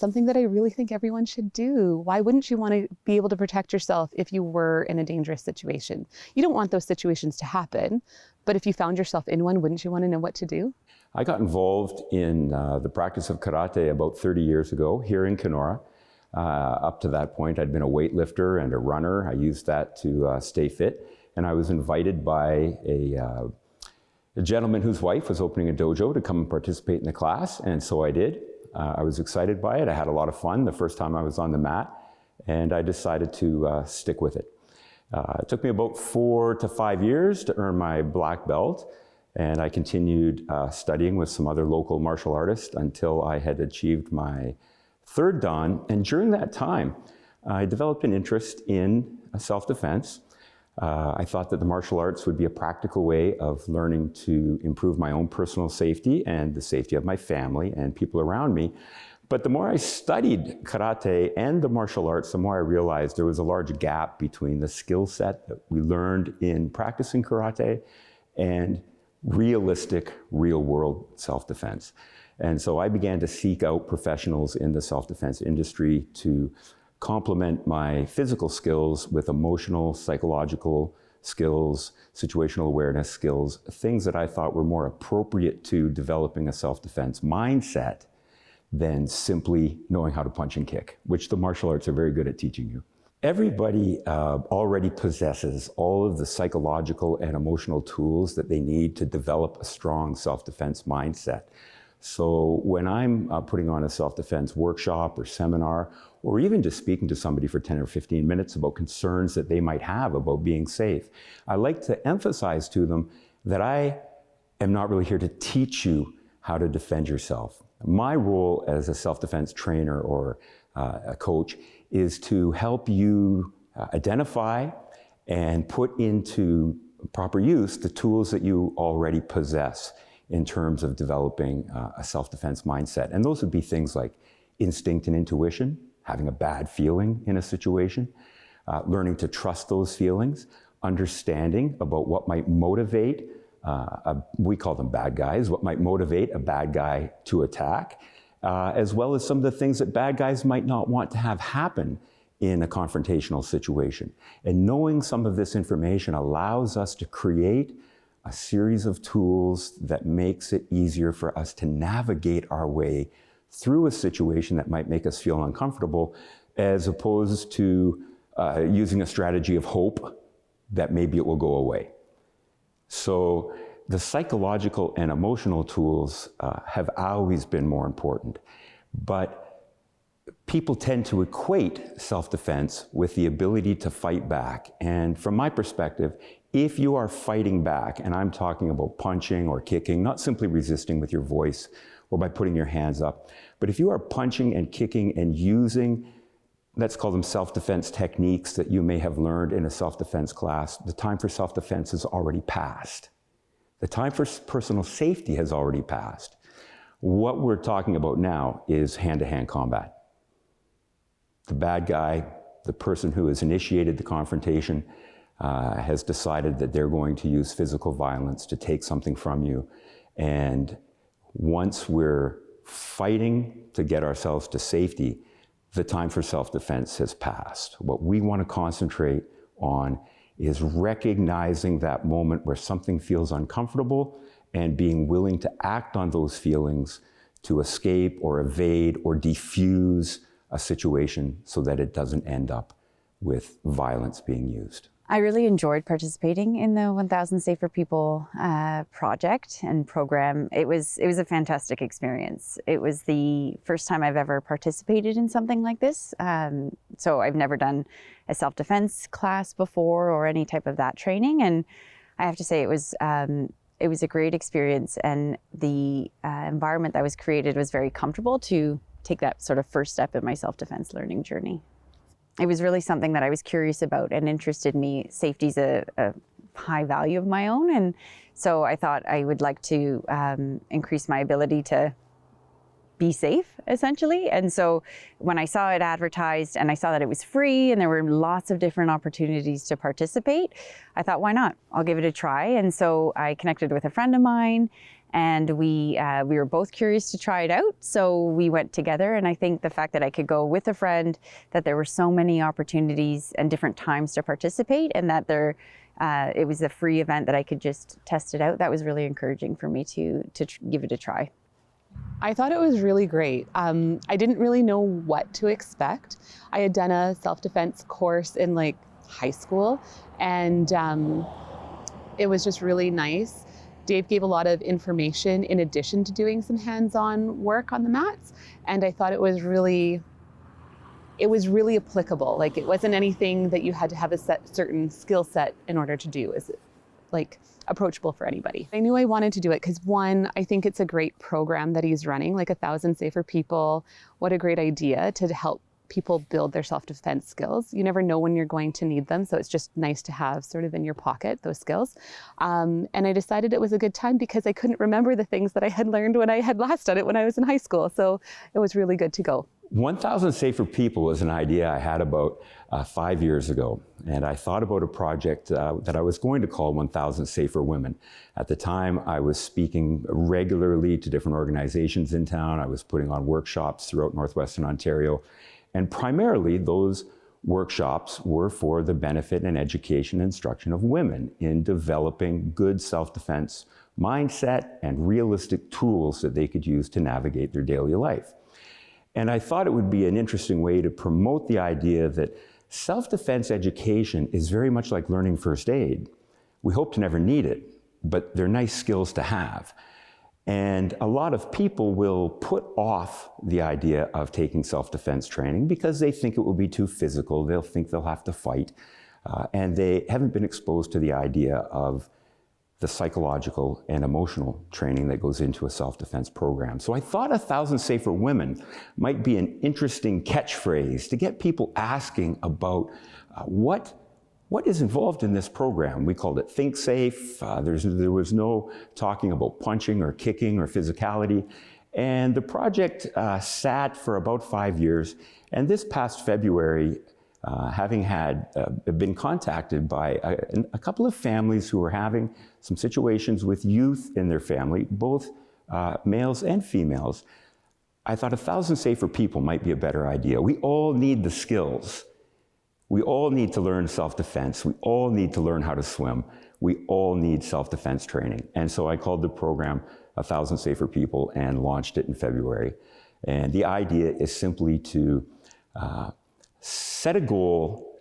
something that I really think everyone should do. Why wouldn't you want to be able to protect yourself if you were in a dangerous situation? You don't want those situations to happen, but if you found yourself in one, wouldn't you want to know what to do? I got involved in the practice of karate about 30 years ago here in Kenora. Up to that point, I'd been a weightlifter and a runner. I used that to stay fit. And I was invited by a gentleman whose wife was opening a dojo to come and participate in the class. And so I did. I was excited by it. I had a lot of fun the first time I was on the mat. And I decided to stick with it. It took me about 4 to 5 years to earn my black belt. And I continued studying with some other local martial artists until I had achieved my 3rd dan. And during that time, I developed an interest in self-defense. I thought that the martial arts would be a practical way of learning to improve my own personal safety and the safety of my family and people around me. But the more I studied karate and the martial arts, the more I realized there was a large gap between the skill set that we learned in practicing karate and realistic, real-world self-defense. And so I began to seek out professionals in the self-defense industry to complement my physical skills with emotional, psychological skills, situational awareness skills, things that I thought were more appropriate to developing a self-defense mindset than simply knowing how to punch and kick, which the martial arts are very good at teaching you. Everybody already possesses all of the psychological and emotional tools that they need to develop a strong self-defense mindset. So when I'm putting on a self-defense workshop or seminar, or even just speaking to somebody for 10 or 15 minutes about concerns that they might have about being safe, I like to emphasize to them that I am not really here to teach you how to defend yourself. My role as a self-defense trainer or a coach is to help you identify and put into proper use the tools that you already possess in terms of developing a self-defense mindset. And those would be things like instinct and intuition, having a bad feeling in a situation, learning to trust those feelings, understanding about what might motivate, we call them bad guys, what might motivate a bad guy to attack, as well as some of the things that bad guys might not want to have happen in a confrontational situation. And knowing some of this information allows us to create a series of tools that makes it easier for us to navigate our way through a situation that might make us feel uncomfortable, as opposed to using a strategy of hope that maybe it will go away. So the psychological and emotional tools have always been more important, but people tend to equate self-defense with the ability to fight back. And from my perspective, if you are fighting back, and I'm talking about punching or kicking, not simply resisting with your voice or by putting your hands up, but if you are punching and kicking and using, let's call them self-defense techniques that you may have learned in a self-defense class, the time for self-defense has already passed. The time for personal safety has already passed. What we're talking about now is hand-to-hand combat. The bad guy, the person who has initiated the confrontation, has decided that they're going to use physical violence to take something from you. And once we're fighting to get ourselves to safety, the time for self-defense has passed. What we want to concentrate on is recognizing that moment where something feels uncomfortable and being willing to act on those feelings to escape or evade or defuse a situation so that it doesn't end up with violence being used. I really enjoyed participating in the 1000 Safer People project and program. It was a fantastic experience. It was the first time I've ever participated in something like this. So I've never done a self-defense class before or any type of that training. And I have to say it was a great experience, and the environment that was created was very comfortable to take that sort of first step in my self-defense learning journey. It was really something that I was curious about and interested me. Safety's a high value of my own, and so I thought I would like to increase my ability to be safe, essentially. And so when I saw it advertised and I saw that it was free and there were lots of different opportunities to participate, I thought, why not? I'll give it a try. And so I connected with a friend of mine, and we were both curious to try it out. So we went together, and I think the fact that I could go with a friend, that there were so many opportunities and different times to participate, and that it was a free event that I could just test it out, that was really encouraging for me to give it a try. I thought it was really great. I didn't really know what to expect. I had done a self-defense course in like high school, and it was just really nice. Dave gave a lot of information in addition to doing some hands-on work on the mats, and I thought it was really applicable. Like, it wasn't anything that you had to have a certain skill set in order to do. Is like approachable for anybody. I knew I wanted to do it because, one, I think it's a great program that he's running, like 1,000 Safer People. What a great idea to help people build their self-defense skills. You never know when you're going to need them, so it's just nice to have sort of in your pocket those skills. And I decided it was a good time because I couldn't remember the things that I had learned when I had last done it when I was in high school. So it was really good to go. 1,000 Safer People was an idea I had about 5 years ago. And I thought about a project that I was going to call 1,000 Safer Women. At the time, I was speaking regularly to different organizations in town. I was putting on workshops throughout Northwestern Ontario. And primarily, those workshops were for the benefit and education and instruction of women in developing good self-defense mindset and realistic tools that they could use to navigate their daily life. And I thought it would be an interesting way to promote the idea that self-defense education is very much like learning first aid. We hope to never need it, but they're nice skills to have. And a lot of people will put off the idea of taking self-defense training because they think it will be too physical. They'll think they'll have to fight. And they haven't been exposed to the idea of the psychological and emotional training that goes into a self-defense program. So I thought 1,000 Safer Women might be an interesting catchphrase to get people asking about what is involved in this program. We called it Think Safe. There was no talking about punching or kicking or physicality. And the project sat for about 5 years. And this past February, having been contacted by a couple of families who were having some situations with youth in their family, both males and females, I thought 1,000 Safer People might be a better idea. We all need the skills. We all need to learn self-defense. We all need to learn how to swim. We all need self-defense training. And so I called the program 1,000 Safer People and launched it in February. And the idea is simply to set a goal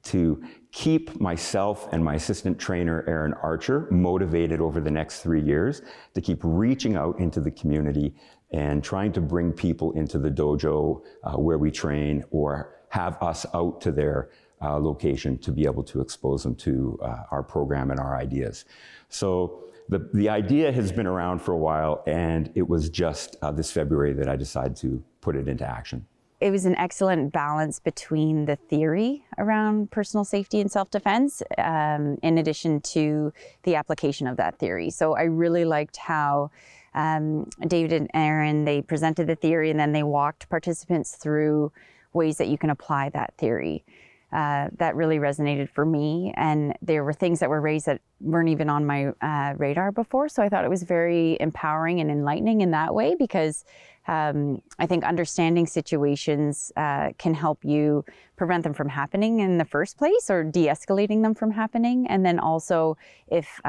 to keep myself and my assistant trainer, Erin motivated over the next 3 years, to keep reaching out into the community and trying to bring people into the dojo where we train, or have us out to their location to be able to expose them to our program and our ideas. So the idea has been around for a while, and it was just this February that I decided to put it into action. It was an excellent balance between the theory around personal safety and self-defense, in addition to the application of that theory. So I really liked how David and Erin, they presented the theory and then they walked participants through ways that you can apply that theory. That really resonated for me, and there were things that were raised that weren't even on my radar before. So I thought it was very empowering and enlightening in that way, because I think understanding situations can help you prevent them from happening in the first place, or de-escalating them from happening. And then also, if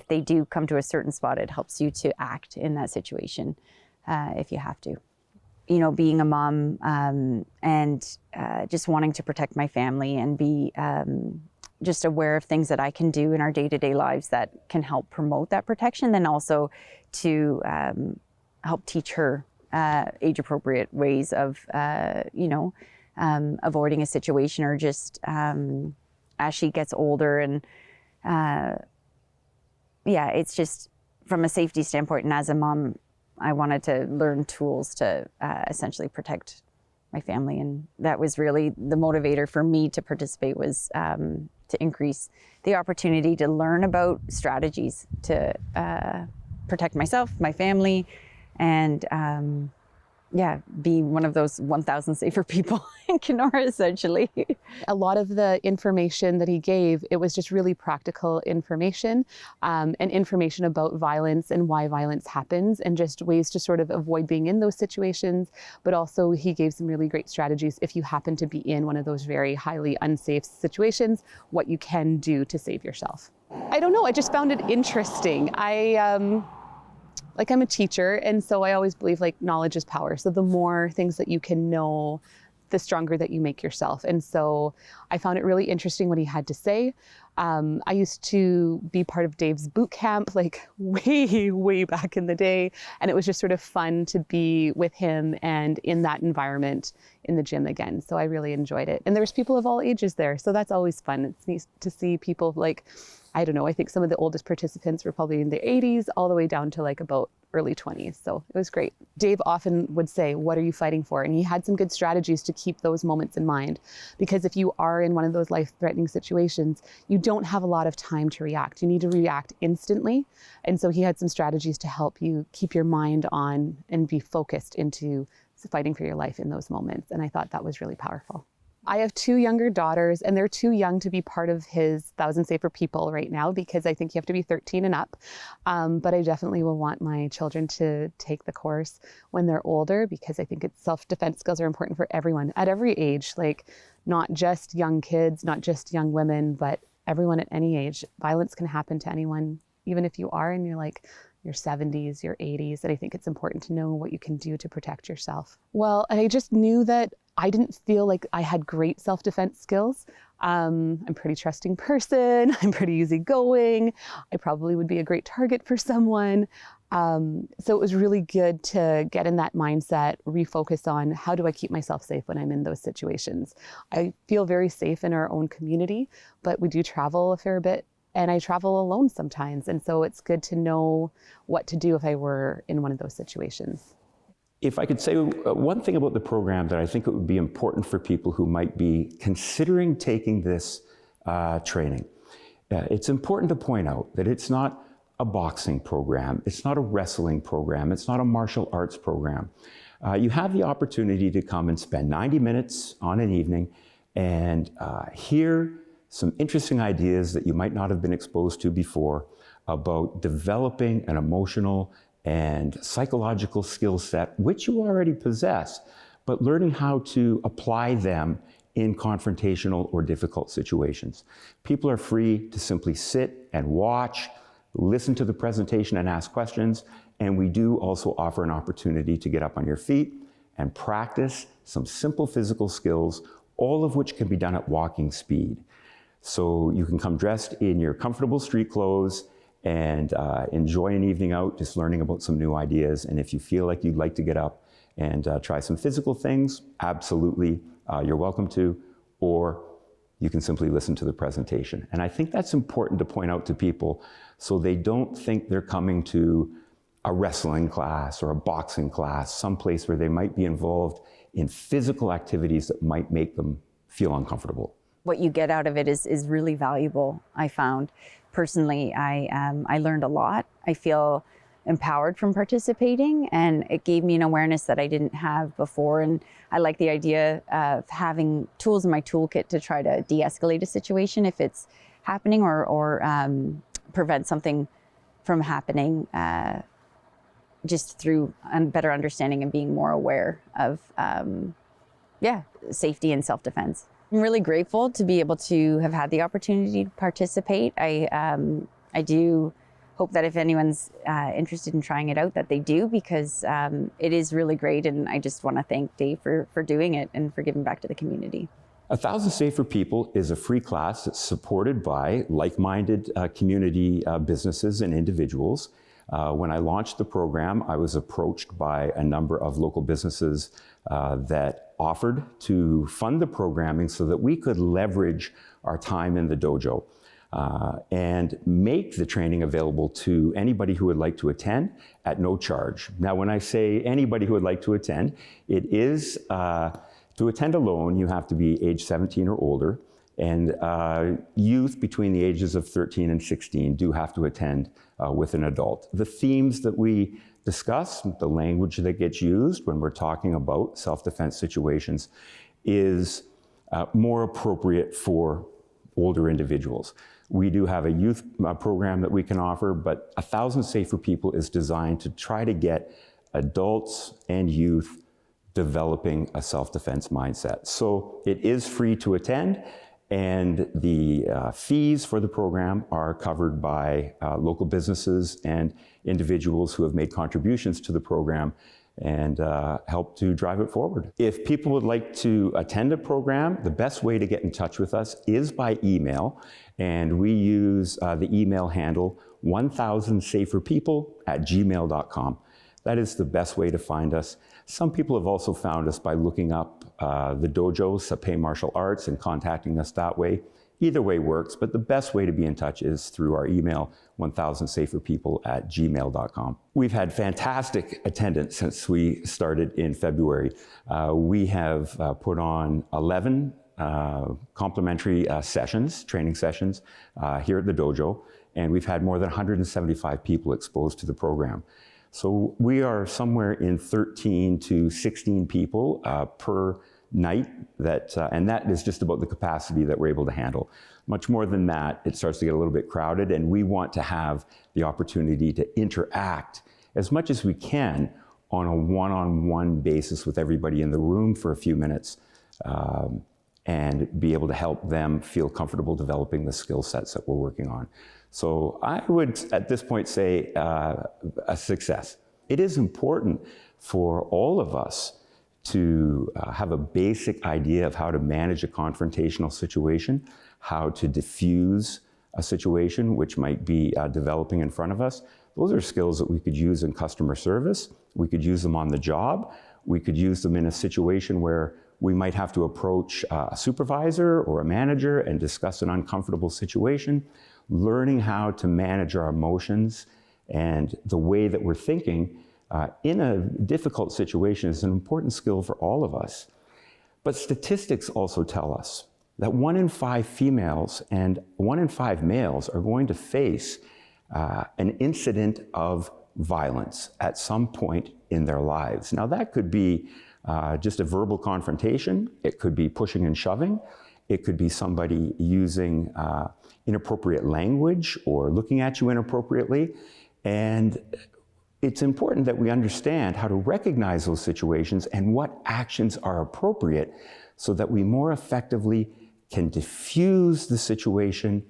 they do come to a certain spot, it helps you to act in that situation if you have to. You know, being a mom and just wanting to protect my family and be just aware of things that I can do in our day-to-day lives that can help promote that protection, then also to help teach her age-appropriate ways of, avoiding a situation, or just as she gets older. And it's just from a safety standpoint, and as a mom, I wanted to learn tools to essentially protect my family. And that was really the motivator for me to participate, was to increase the opportunity to learn about strategies to protect myself, my family, and be one of those 1,000 safer people in Kenora, essentially. A lot of the information that he gave, it was just really practical information, and information about violence and why violence happens and just ways to sort of avoid being in those situations. But also he gave some really great strategies if you happen to be in one of those very highly unsafe situations, what you can do to save yourself. I don't know, I just found it interesting. I'm a teacher, and so I always believe like knowledge is power. So the more things that you can know, the stronger that you make yourself. And so I found it really interesting what he had to say. I used to be part of Dave's boot camp, like way back in the day. And it was just sort of fun to be with him and in that environment in the gym again. So I really enjoyed it. And there was people of all ages there. So that's always fun. It's neat to see people like, I don't know, I think some of the oldest participants were probably in their 80s all the way down to like about early 20s. So it was great. Dave often would say, what are you fighting for? And he had some good strategies to keep those moments in mind. Because if you are in one of those life-threatening situations, you don't have a lot of time to react. You need to react instantly. And so he had some strategies to help you keep your mind on and be focused into fighting for your life in those moments. And I thought that was really powerful. I have 2 younger daughters, and they're too young to be part of his 1,000 Safer People right now because I think you have to be 13 and up. But I definitely will want my children to take the course when they're older because I think self-defense skills are important for everyone at every age, like not just young kids, not just young women, but everyone at any age. Violence can happen to anyone, even if you are in your 70s, your 80s. And I think it's important to know what you can do to protect yourself. Well, I just knew that I didn't feel like I had great self-defense skills. I'm a pretty trusting person. I'm pretty easygoing. I probably would be a great target for someone. So it was really good to get in that mindset, refocus on how do I keep myself safe when I'm in those situations. I feel very safe in our own community, but we do travel a fair bit. And I travel alone sometimes. And so it's good to know what to do if I were in one of those situations. If I could say one thing about the program that I think it would be important for people who might be considering taking this training, it's important to point out that it's not a boxing program, it's not a wrestling program, it's not a martial arts program. You have the opportunity to come and spend 90 minutes on an evening and hear some interesting ideas that you might not have been exposed to before about developing an emotional and psychological skill set, which you already possess, but learning how to apply them in confrontational or difficult situations. People are free to simply sit and watch, listen to the presentation and ask questions, and we do also offer an opportunity to get up on your feet and practice some simple physical skills, all of which can be done at walking speed. So you can come dressed in your comfortable street clothes and enjoy an evening out just learning about some new ideas. And if you feel like you'd like to get up and try some physical things, absolutely, you're welcome to, or you can simply listen to the presentation. And I think that's important to point out to people so they don't think they're coming to a wrestling class or a boxing class, someplace where they might be involved in physical activities that might make them feel uncomfortable. What you get out of it is really valuable, I found. Personally, I learned a lot. I feel empowered from participating, and it gave me an awareness that I didn't have before. And I like the idea of having tools in my toolkit to try to de-escalate a situation if it's happening or prevent something from happening just through better understanding and being more aware of safety and self-defense. I'm really grateful to be able to have had the opportunity to participate. I do hope that if anyone's interested in trying it out, that they do, because it is really great. And I just want to thank Dave for doing it and for giving back to the community. 1,000 Safer People is a free class that's supported by like-minded community businesses and individuals. When I launched the program, I was approached by a number of local businesses that offered to fund the programming so that we could leverage our time in the dojo and make the training available to anybody who would like to attend at no charge. Now, when I say anybody who would like to attend, it is to attend alone, you have to be age 17 or older, And youth between the ages of 13 and 16 do have to attend with an adult. The themes that we discuss, the language that gets used when we're talking about self-defense situations is more appropriate for older individuals. We do have a youth program that we can offer, but 1,000 Safer People is designed to try to get adults and youth developing a self-defense mindset. So it is free to attend, and the fees for the program are covered by local businesses and individuals who have made contributions to the program and help to drive it forward. If people would like to attend a program, the best way to get in touch with us is by email, and we use the email handle 1000saferpeople@gmail.com. That is the best way to find us. Some people have also found us by looking up the dojo, Sapé Martial Arts, and contacting us that way. Either way works, but the best way to be in touch is through our email, 1000saferpeople@gmail.com. We've had fantastic attendance since we started in February. We have put on 11 complimentary sessions, training sessions here at the dojo, and we've had more than 175 people exposed to the program. So we are somewhere in 13 to 16 people per night, and that is just about the capacity that we're able to handle. Much more than that, it starts to get a little bit crowded, and we want to have the opportunity to interact as much as we can on a one-on-one basis with everybody in the room for a few minutes, and be able to help them feel comfortable developing the skill sets that we're working on. So I would, at this point, say a success. It is important for all of us to have a basic idea of how to manage a confrontational situation, how to diffuse a situation which might be developing in front of us. Those are skills that we could use in customer service. We could use them on the job. We could use them in a situation where we might have to approach a supervisor or a manager and discuss an uncomfortable situation. Learning how to manage our emotions and the way that we're thinking in a difficult situation is an important skill for all of us. But statistics also tell us that 1 in 5 females and 1 in 5 males are going to face an incident of violence at some point in their lives. Now that could be just a verbal confrontation. It could be pushing and shoving. It could be somebody using inappropriate language or looking at you inappropriately. And it's important that we understand how to recognize those situations and what actions are appropriate so that we more effectively can diffuse the situation,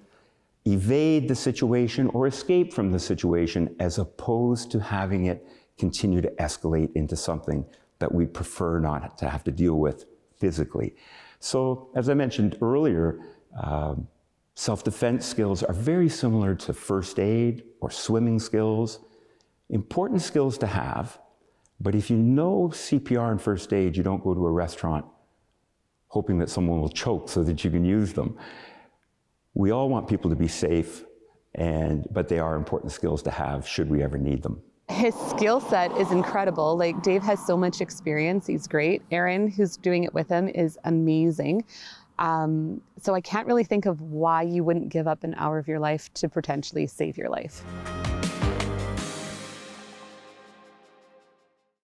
evade the situation, or escape from the situation, as opposed to having it continue to escalate into something that we prefer not to have to deal with physically. So, as I mentioned earlier, self-defense skills are very similar to first aid or swimming skills. Important skills to have, but if you know CPR and first aid, you don't go to a restaurant hoping that someone will choke so that you can use them. We all want people to be safe, but they are important skills to have should we ever need them. His skill set is incredible. Like, Dave has so much experience. He's great. Erin, who's doing it with him, is amazing. So I can't really think of why you wouldn't give up an hour of your life to potentially save your life.